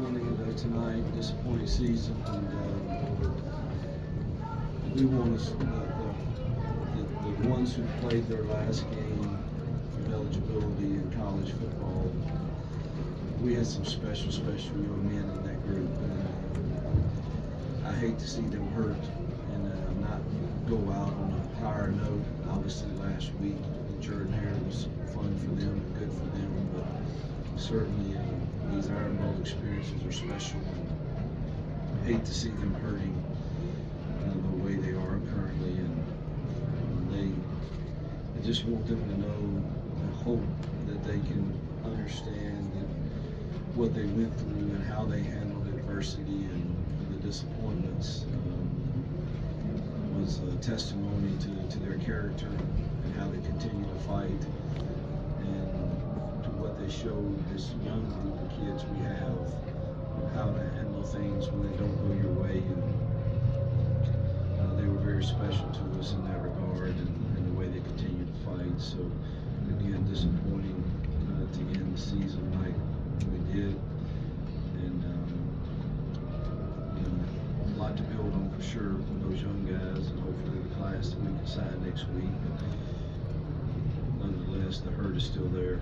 Tonight, disappointing season, and we want us the ones who played their last game of eligibility in college football. We had some special young men in that group, and I hate to see them hurt and not go out on a higher note. Obviously, last week in Jordan-Hare was fun for them and good for them, but certainly these Iron Bowl experiences are special. I hate to see them hurting the way they are currently, and I just want them to know and hope that they can understand what they went through and how they handled adversity and the disappointments. Was a testimony to their character and how they continue to fight, and to what they showed this young group of kids we have, how to handle things when they don't go your way. And they were very special to us in that regard, and the way they continue to fight. So again, disappointing to end the season like we did, and a lot to build on for sure with those young guys, and hopefully the class that we can sign next week. But nonetheless, the hurt is still there.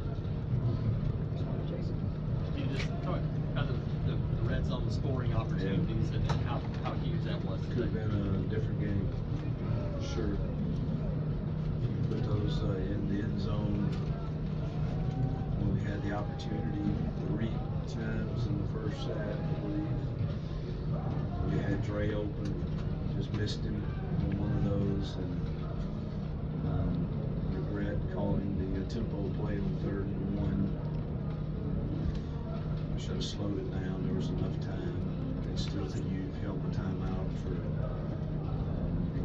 You just talk about the red zone scoring opportunities, and how huge that was. Could have been a different game, for sure. You put those in the end zone. When we had the opportunity 3 times in the first half, I believe. We had Dre open, just missed him on one of those, and regret calling the tempo play on 3rd and 1. I should have slowed it down. There was enough time. I still think you held the timeout for it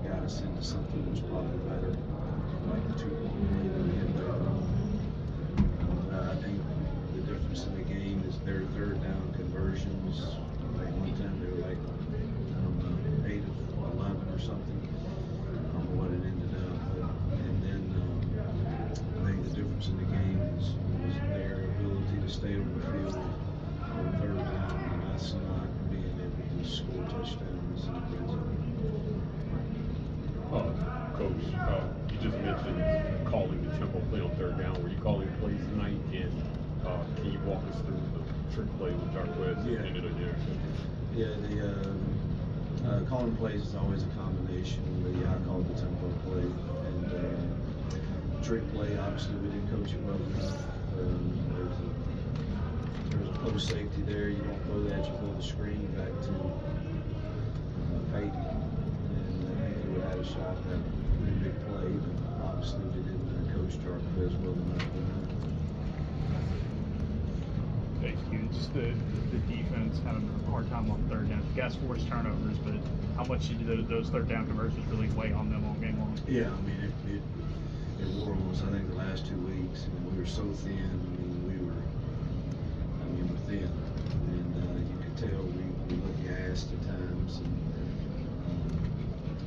got us into something that was probably better, like the 2-point play that we had later on. I think the difference in the game is their 3rd down conversions. Like one time they were like, I don't know, 8 of 11 or something. I don't know what it ended up. And then I think the difference in the game was their ability to stay on the field on 3rd down, and us not being able to score touchdowns in the red zone. Coach, you just mentioned calling the tempo play on 3rd down. Were you calling plays tonight? And can you walk us through the trick play with Jarquez at the end of the year? Yeah, the calling plays is always a combination. But yeah, I called the tempo play, and trick play. Obviously, we didn't coach it well enough. There's a post safety there. You don't throw that. You throw the screen back to Peyton, and I think he would have had a shot at that pretty big play. But obviously, we didn't coach Jarquez well enough. Thank you. Just the defense having a hard time on 3rd down. You guys forced turnovers, but how much did those 3rd down conversions really weigh on them all game long? Yeah, I mean, it wore on us. I think the last 2 weeks, we were so thin. We're thin, and you could tell we looked gassed at times, and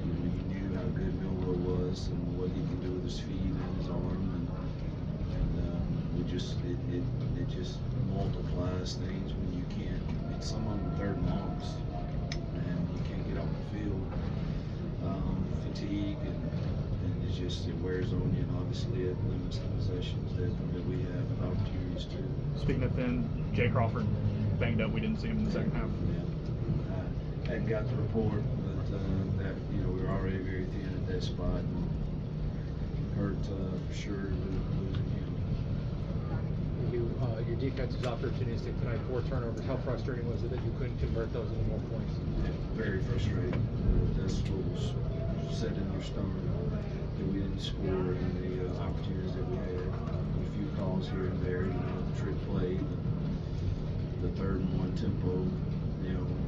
you knew how good Milroe was and what he can do with his feet and his arm, and we just it just multiplies things when you can't. It's some of them 3rd and longs, and you can't get off the field. Fatigue, and it wears on you, and obviously it limits the possessions that we have and opportunities to. Speaking of thin, Jay Crawford banged up. We didn't see him in the second half. Yeah. I hadn't got the report, but that we were already very thin at that spot, and hurt for sure losing him. Your defense was opportunistic tonight, 4 turnovers. How frustrating was it that you couldn't convert those into more points? Yeah, very frustrating. That's what was set in your stone, that we didn't score in the opportunities that we had. A few calls here and there, the trick play, the 3rd and 1 tempo,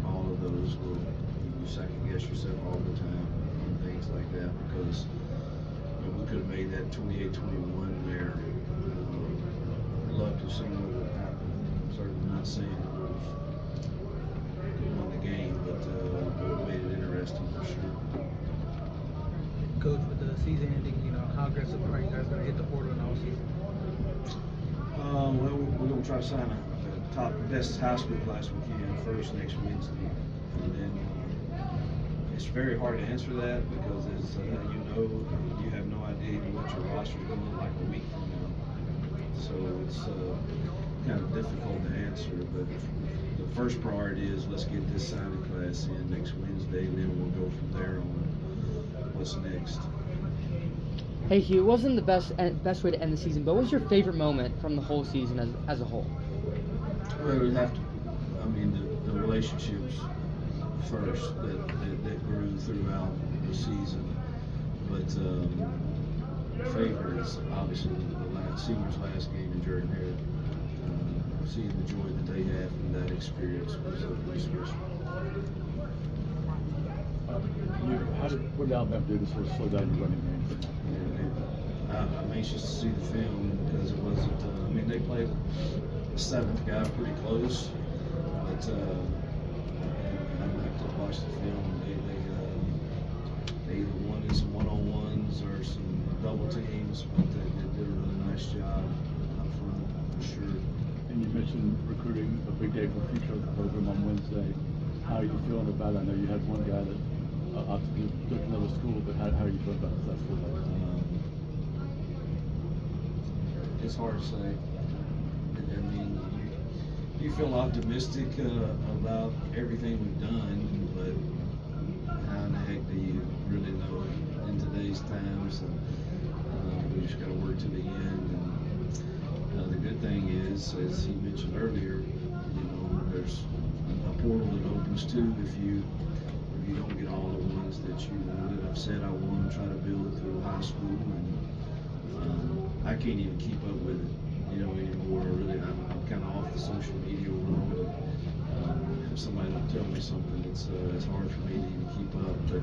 all of those will, you second guess yourself all the time on things like that, because we could have made that 28-21 there. I'd love to see what would happen. I'm certainly not saying it would have won the game, but it made it interesting for sure. Coach, with the season ending, how aggressive are you guys going to hit the portal in the offseason? Well, we're going to try to sign a best high school class we can first next Wednesday, and then it's very hard to answer that because as you have no idea what your roster is going to look like a week from now. So it's kind of difficult to answer. But the first priority is let's get this signing class in next Wednesday, and then we'll go from there on what's next. Hey Hugh, it wasn't the best way to end the season, but what was your favorite moment from the whole season as a whole? Well, it would have to, the relationships first that grew throughout the season. But favorite is obviously the seniors' last game in Jordan Hare. Seeing the joy that they had from that experience was pretty special. What did Alabama do to sort of slow down your running game? I'm anxious to see the film because it wasn't. They played the seventh guy pretty close, but I'm gonna have to watch the film. They either won in some one-on-ones or some double teams, but they did a really nice job up front for sure. And you mentioned recruiting, a big day for the future of the program on Wednesday. How are you feeling about it? I know you had one guy that obviously took another school, but how are you feeling about that school? It's hard to say. You feel optimistic about everything we've done, but how in the heck do you really know in today's times? And we just got to work to the end. And the good thing is, as he mentioned earlier, there's a portal that opens too if you don't get all the ones that you wanted. I've said I want to try to build it through high school, and I can't even keep up with it, anymore. Really, I'm kind of off the social media world. If somebody don't tell me something, it's hard for me to even keep up. But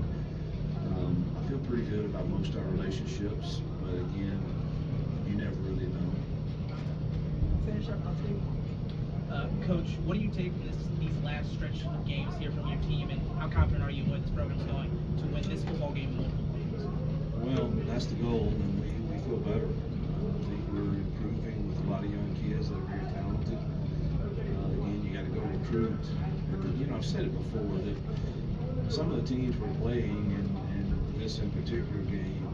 I feel pretty good about most of our relationships. But again, you never really know. Finish up on three. Coach, what do you take from these last stretch of games here from your team, and how confident are you in where this program's going to win this football game and multiple games? Well, that's the goal, and we feel better. I think we're improving with a lot of young kids that are very talented. Again, you got to go recruit. And, I've said it before that some of the teams we're playing, and this in particular game,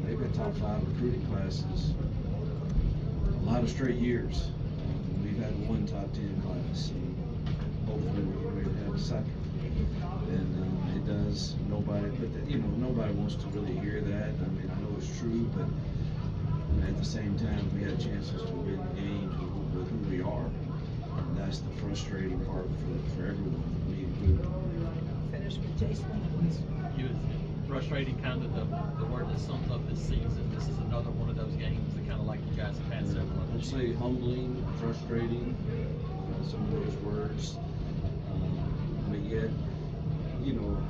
they've got top 5 recruiting classes a lot of straight years. We've had one top 10 class, and hopefully we're going to have a second. And it does. Nobody wants to really hear that. I know it's true, but at the same time, we had chances to win games with who we are. And that's the frustrating part for everyone, me included. Finish with Jason, please. Frustrating, kind of the word that sums up this season. This is another one of those games that kind of like you guys have had several of. I'd say humbling, frustrating, some of those words. But yet,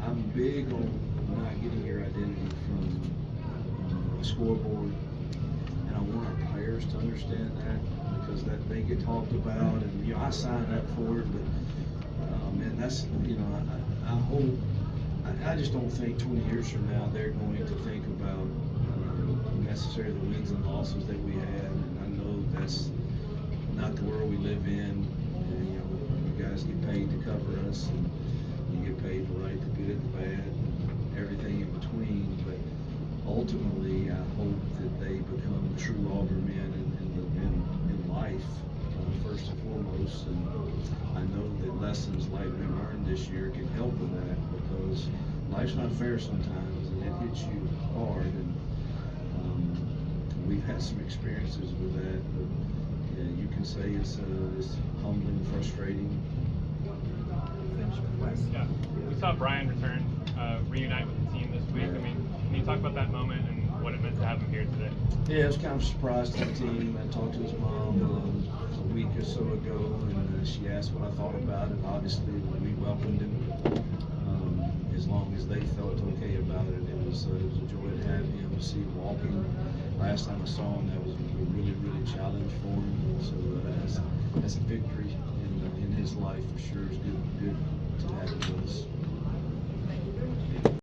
I'm big on not getting your identity from a scoreboard, and I want our players to understand that because that they get talked about, and I signed up for it, but man, that's I hope. I just don't think 20 years from now they're going to think about necessarily the wins and losses that we had, and I know that's not the world we live in. And, you guys get paid to cover us, and you get paid to write the good, the bad, and everything in between. But ultimately, I hope that they become true Auburn men in life, first and foremost. And I know that lessons like we learned this year can help with that, because life's not fair sometimes, and it hits you hard. And we've had some experiences with that, but you can say it's humbling, frustrating. Finish with Wes. Yeah, we saw Brian return, reunite with the team this week. Can you talk about that moment and what it meant to have him here today? Yeah, it was kind of a surprise to the team. I talked to his mom a week or so ago, and she asked what I thought about it. Obviously, we welcomed him as long as they felt okay about it. It was a joy to have him, to see him walking. Last time I saw him, that was a really, really challenge for him. So that's a victory in his life for sure. It's good to have him with us.